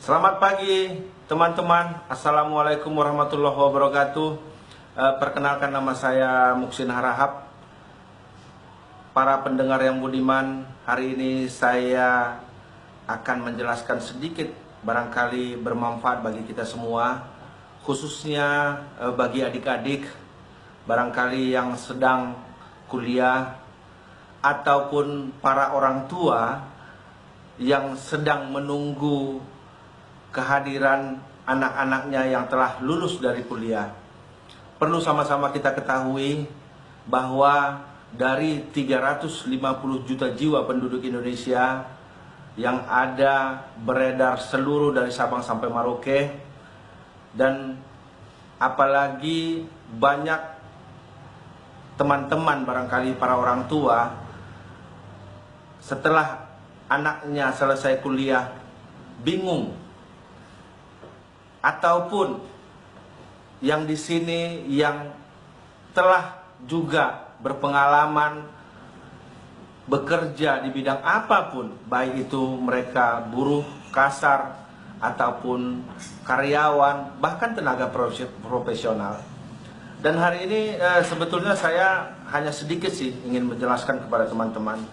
Selamat pagi teman-teman. Assalamualaikum warahmatullahi wabarakatuh. Perkenalkan, nama saya Muksin Harahap. Para pendengar yang budiman, hari ini saya akan menjelaskan sedikit, barangkali bermanfaat bagi kita semua, khususnya bagi adik-adik barangkali yang sedang kuliah ataupun para orang tua yang sedang menunggu kehadiran anak-anaknya yang telah lulus dari kuliah. Perlu sama-sama kita ketahui bahwa dari 350 juta jiwa penduduk Indonesia yang ada beredar seluruh dari Sabang sampai Merauke, dan apalagi banyak teman-teman barangkali para orang tua setelah anaknya selesai kuliah bingung, ataupun yang di sini yang telah juga berpengalaman bekerja di bidang apapun, baik itu mereka buruh kasar ataupun karyawan, bahkan tenaga profesional. Dan hari ini sebetulnya saya hanya sedikit sih ingin menjelaskan kepada teman-teman.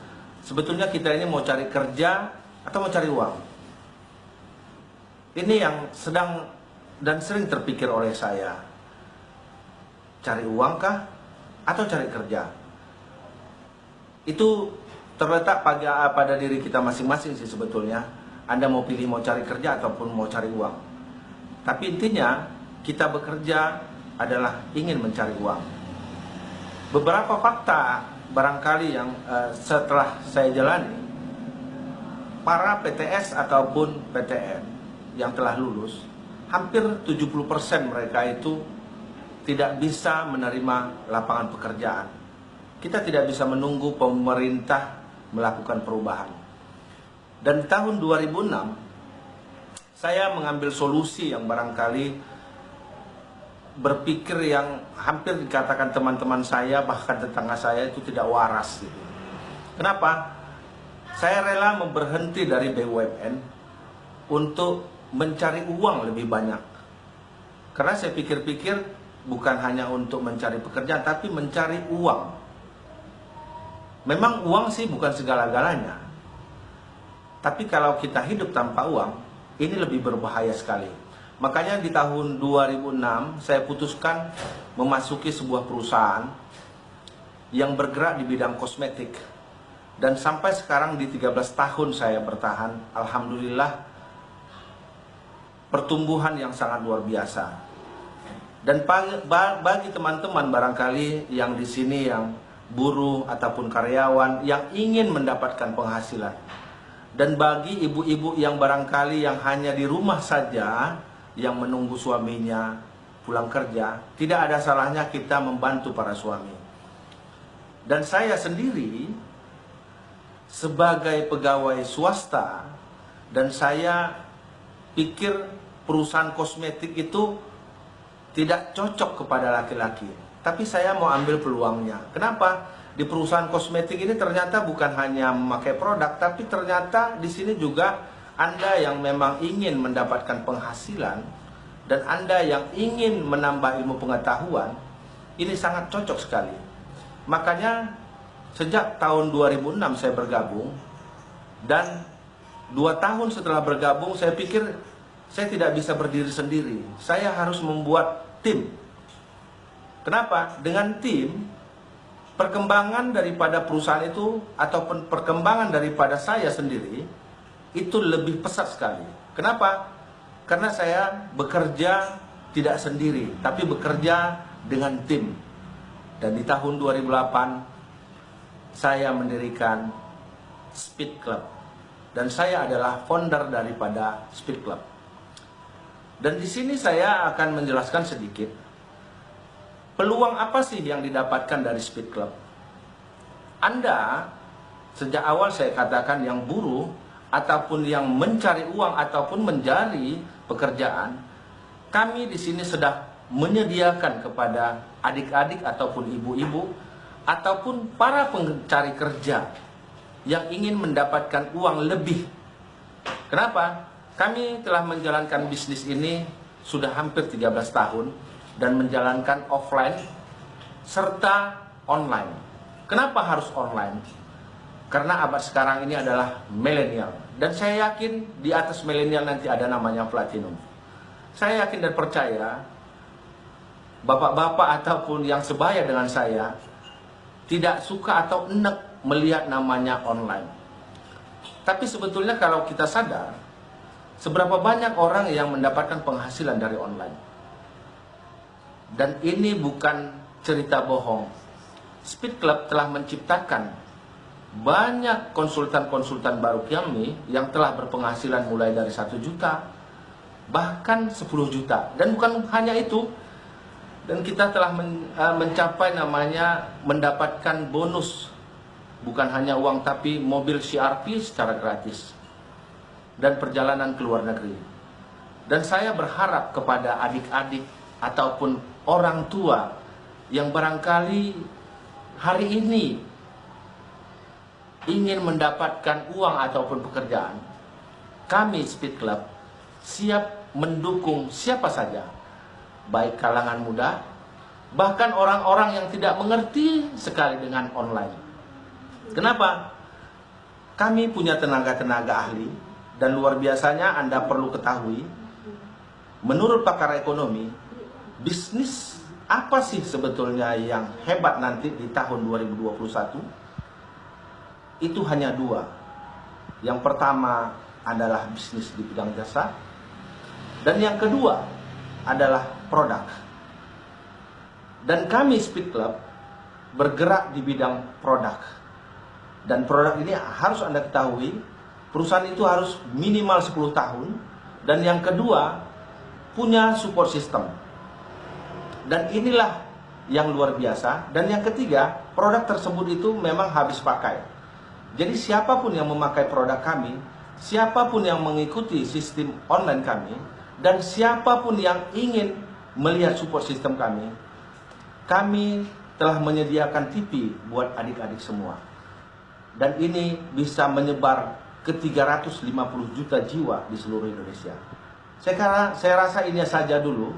Sebetulnya kita ini mau cari kerja atau mau cari uang? Ini yang sedang dan sering terpikir oleh saya. Cari uang kah atau cari kerja? Itu terletak pada diri kita masing-masing sih sebetulnya. Anda mau pilih mau cari kerja ataupun mau cari uang. Tapi intinya kita bekerja adalah ingin mencari uang. Beberapa fakta barangkali yang setelah saya jalani, para PTS ataupun PTN yang telah lulus, hampir 70% mereka itu tidak bisa menerima lapangan pekerjaan. Kita tidak bisa menunggu pemerintah melakukan perubahan. Dan di tahun 2006 saya mengambil solusi yang barangkali berpikir yang hampir dikatakan teman-teman saya, bahkan tetangga saya itu tidak waras gitu. Kenapa? Saya rela berhenti dari BUMN untuk mencari uang lebih banyak. Karena saya pikir-pikir bukan hanya untuk mencari pekerjaan, tapi mencari uang. Memang uang sih bukan segala-galanya. Tapi kalau kita hidup tanpa uang, ini lebih berbahaya sekali. Makanya di tahun 2006 saya putuskan memasuki sebuah perusahaan yang bergerak di bidang kosmetik. Dan sampai sekarang di 13 tahun saya bertahan, alhamdulillah pertumbuhan yang sangat luar biasa. Dan bagi teman-teman barangkali yang di sini yang buruh ataupun karyawan yang ingin mendapatkan penghasilan, dan bagi ibu-ibu yang barangkali yang hanya di rumah saja yang menunggu suaminya pulang kerja, tidak ada salahnya kita membantu para suami. Dan saya sendiri sebagai pegawai swasta, dan saya pikir perusahaan kosmetik itu tidak cocok kepada laki-laki. Tapi saya mau ambil peluangnya. Kenapa? Di perusahaan kosmetik ini ternyata bukan hanya memakai produk, tapi ternyata di sini juga Anda yang memang ingin mendapatkan penghasilan dan Anda yang ingin menambah ilmu pengetahuan, ini sangat cocok sekali. Makanya sejak tahun 2006 saya bergabung, dan 2 tahun setelah bergabung saya pikir saya tidak bisa berdiri sendiri. Saya harus membuat tim. Kenapa? Dengan tim, perkembangan daripada perusahaan itu ataupun perkembangan daripada saya sendiri itu lebih pesat sekali. Kenapa? Karena saya bekerja tidak sendiri, tapi bekerja dengan tim. Dan di tahun 2008 saya mendirikan Speed Club. Dan saya adalah founder daripada Speed Club. Dan di sini saya akan menjelaskan sedikit peluang apa sih yang didapatkan dari Speed Club. Anda sejak awal saya katakan yang buruh ataupun yang mencari uang ataupun mencari pekerjaan, kami di sini sudah menyediakan kepada adik-adik ataupun ibu-ibu ataupun para pencari kerja yang ingin mendapatkan uang lebih. Kenapa? Kami telah menjalankan bisnis ini sudah hampir 13 tahun dan menjalankan offline serta online. Kenapa harus online? Karena abad sekarang ini adalah milenial. Dan saya yakin di atas milenial nanti ada namanya platinum. Saya yakin dan percaya bapak-bapak ataupun yang sebaya dengan saya tidak suka atau enak melihat namanya online. Tapi sebetulnya kalau kita sadar, seberapa banyak orang yang mendapatkan penghasilan dari online. Dan ini bukan cerita bohong. Speed Club telah menciptakan banyak konsultan-konsultan baru kami yang telah berpenghasilan mulai dari 1 juta, bahkan 10 juta. Dan bukan hanya itu, dan kita telah mencapai namanya mendapatkan bonus. Bukan hanya uang tapi mobil CRV secara gratis. Dan perjalanan ke luar negeri. Dan saya berharap kepada adik-adik ataupun orang tua yang barangkali hari ini ingin mendapatkan uang ataupun pekerjaan, kami Speed Club siap mendukung siapa saja, baik kalangan muda, bahkan orang-orang yang tidak mengerti sekali dengan online. Kenapa? Kami punya tenaga-tenaga ahli. Dan luar biasanya Anda perlu ketahui, menurut pakar ekonomi, bisnis apa sih sebetulnya yang hebat nanti di tahun 2021? Itu hanya 2. Yang pertama adalah bisnis di bidang jasa. Dan yang kedua adalah produk. Dan kami Speed Club bergerak di bidang produk. Dan produk ini harus Anda ketahui, perusahaan itu harus minimal 10 tahun. Dan yang kedua, punya support system. Dan inilah yang luar biasa. Dan yang ketiga, produk tersebut itu memang habis pakai. Jadi siapapun yang memakai produk kami, siapapun yang mengikuti sistem online kami, dan siapapun yang ingin melihat support system kami telah menyediakan TV buat adik-adik semua. Dan ini bisa menyebar ke 350 juta jiwa di seluruh Indonesia. Saya rasa ini saja dulu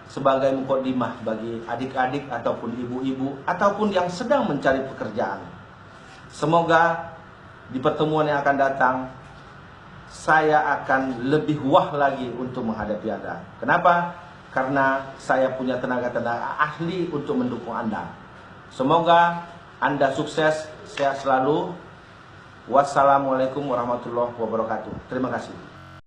sebagai mukadimah bagi adik-adik ataupun ibu-ibu ataupun yang sedang mencari pekerjaan. Semoga di pertemuan yang akan datang saya akan lebih wah lagi untuk menghadapi Anda. Kenapa? Karena saya punya tenaga-tenaga ahli untuk mendukung Anda. Semoga Anda sukses, sehat selalu. Wassalamualaikum warahmatullahi wabarakatuh. Terima kasih.